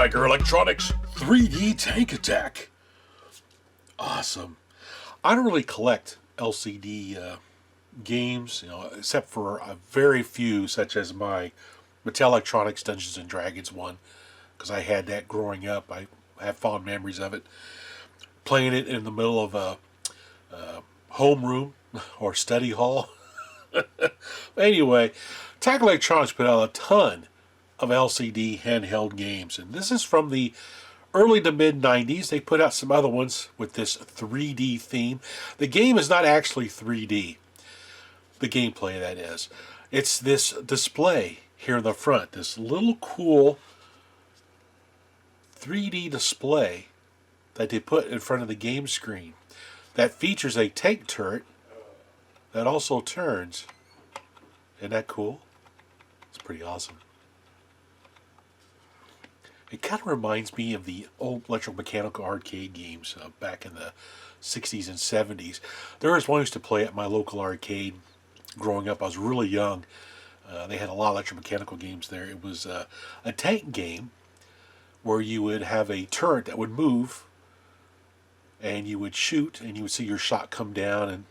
Tiger Electronics 3D Tank Attack. Awesome. I don't really collect LCD games, except for a very few, such as my Mattel Electronics Dungeons and Dragons one, because I had that growing up. I have fond memories of it. Playing it in the middle of a homeroom or study hall. Anyway, Tiger Electronics put out a ton of LCD handheld games, and this is from the early to mid 90s. They put out some other ones with this 3D theme. The game is not actually 3D. The gameplay, that is. It's this display here in the front, this little cool 3D display that they put in front of the game screen that features a tank turret that also turns. Isn't that cool? It's pretty awesome. It kind of reminds me of the old electromechanical arcade games back in the 60s and 70s. There was one I used to play at my local arcade growing up. I was really young. They had a lot of electromechanical games there. It was a tank game where you would have a turret that would move and you would shoot and you would see your shot come down and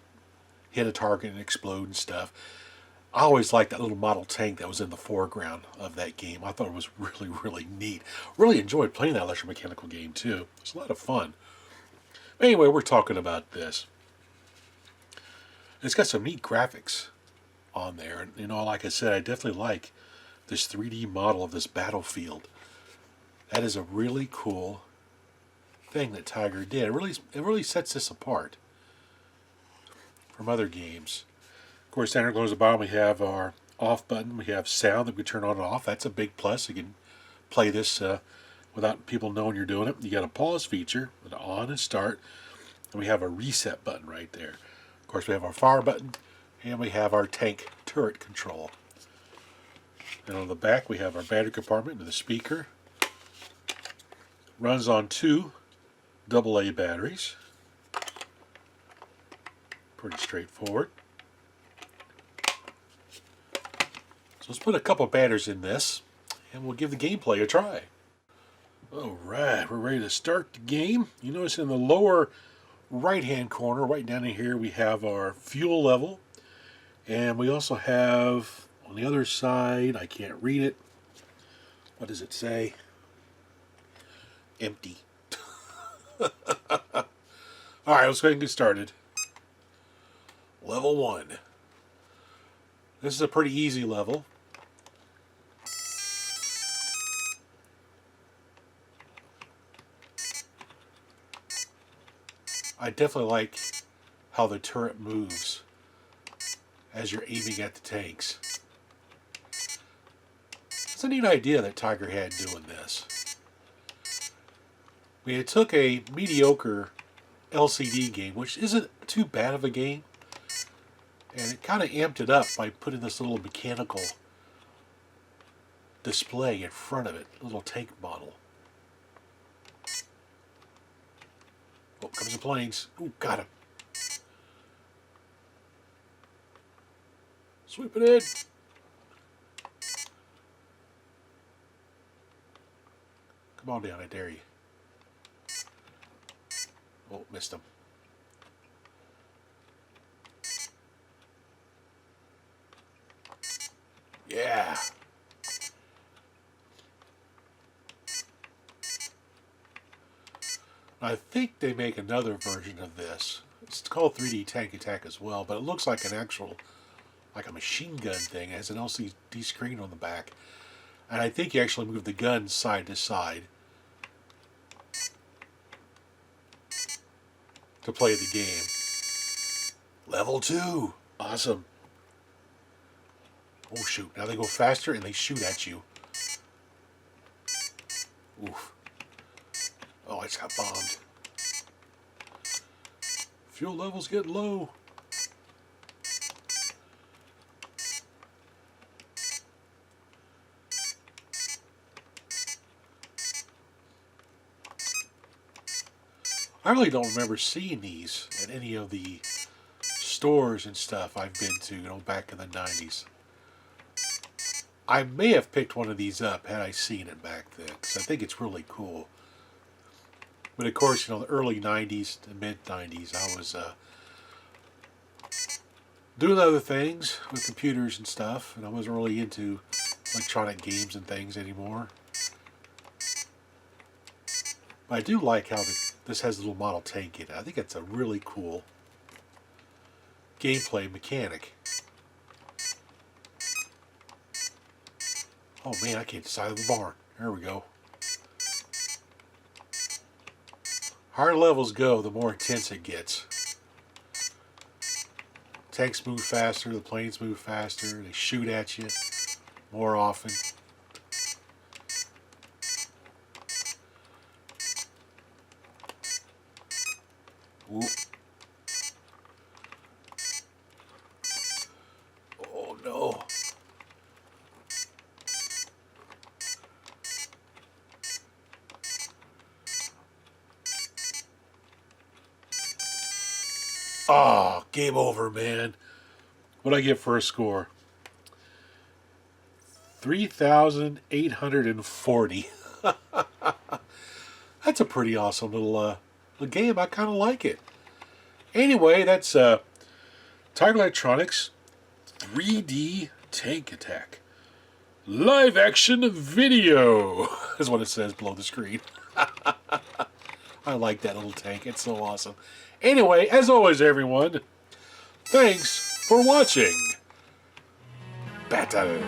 hit a target and explode and stuff. I always liked that little model tank that was in the foreground of that game. I thought it was really, really neat. Really enjoyed playing that electromechanical game too. It was a lot of fun. Anyway, we're talking about this. It's got some neat graphics on there. And, like I said, I definitely like this 3D model of this battlefield. That is a really cool thing that Tiger did. It really sets this apart from other games. Of course, down here goes the bottom, we have our off button. We have sound that we turn on and off. That's a big plus. You can play this without people knowing you're doing it. You got a pause feature, an on and start, and we have a reset button right there. Of course, we have our fire button, and we have our tank turret control. And on the back, we have our battery compartment and the speaker. Runs on 2 AA batteries. Pretty straightforward. So let's put a couple batteries in this, and we'll give the gameplay a try. Alright, we're ready to start the game. You notice in the lower right-hand corner, right down in here, we have our fuel level. And we also have, on the other side, I can't read it. What does it say? Empty. Alright, let's go ahead and get started. Level 1. This is a pretty easy level. I definitely like how the turret moves as you're aiming at the tanks. It's a neat idea that Tiger had doing this. It took a mediocre LCD game, which isn't too bad of a game, and it kind of amped it up by putting this little mechanical display in front of it, a little tank model. Oh, comes the planes. Ooh, got him. Sweep it in. Come on down, I dare you. Oh, missed him. Yeah. I think they make another version of this. It's called 3D Tank Attack as well, but it looks like an actual, like a machine gun thing. It has an LCD screen on the back. And I think you actually move the gun side to side to play the game. Level 2. Awesome. Oh shoot, now they go faster and they shoot at you. Oof. Oh, I just got bombed. Fuel levels get low. I really don't remember seeing these at any of the stores and stuff I've been to, back in the 90s. I may have picked one of these up had I seen it back then, because I think it's really cool. But of course, the early 90s to mid 90s, I was doing other things with computers and stuff, and I wasn't really into electronic games and things anymore. But I do like how this has a little model tank in it. I think it's a really cool gameplay mechanic. Oh man, I can't decide on the barn. There we go. Higher levels go, the more intense it gets. Tanks move faster, the planes move faster, they shoot at you more often. Ooh. Oh no. Ah, oh, game over, man. What'd I get for a score? 3,840. That's a pretty awesome little game. I kind of like it. Anyway, that's Tiger Electronics 3D Tank Attack. Live action video is what it says below the screen. I like that little tank. It's so awesome. Anyway, as always, everyone, thanks for watching. Battle.